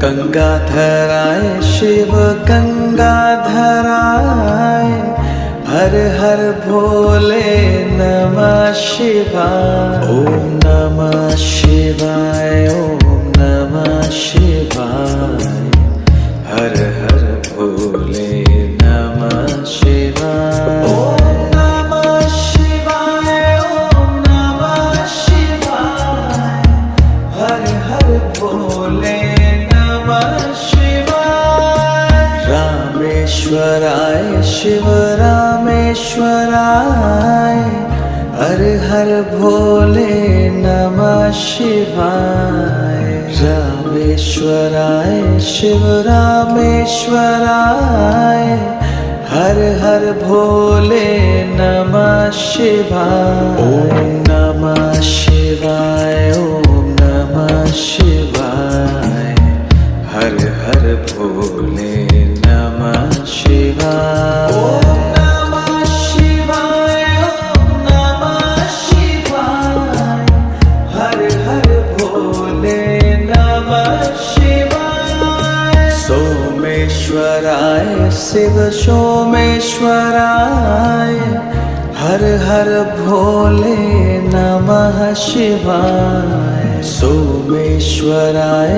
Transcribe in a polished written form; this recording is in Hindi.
गंगाधराय शिव गंगाधराय, हर हर भोले नमः शिवाय। ओम नमः शिवाय, ओम नमः शिवाय, हर हर भोले नमः शिवाय। ओम नमः शिवाय, ओम नमः शिवाय, हर हर भोले नमः शिवाय। रामेश्वराय शिव रामेश्वराय, हर हर भोले नमः शिवाय। रामेश्वराय शिव रामेश्वराय, हर हर भोले नमः शिवाय। ओम नमः शिवाय, ओम नमः शिवाय, हर हर भोले नमः शिवाय। ओम नमः शिवाय, ओम नमः शिवाय, हर हर भोले नमः शिवाय। सोमेश्वराय शिव सोमेश्वराय, हर हर भोले नमः शिवाय। सोमेश्वराय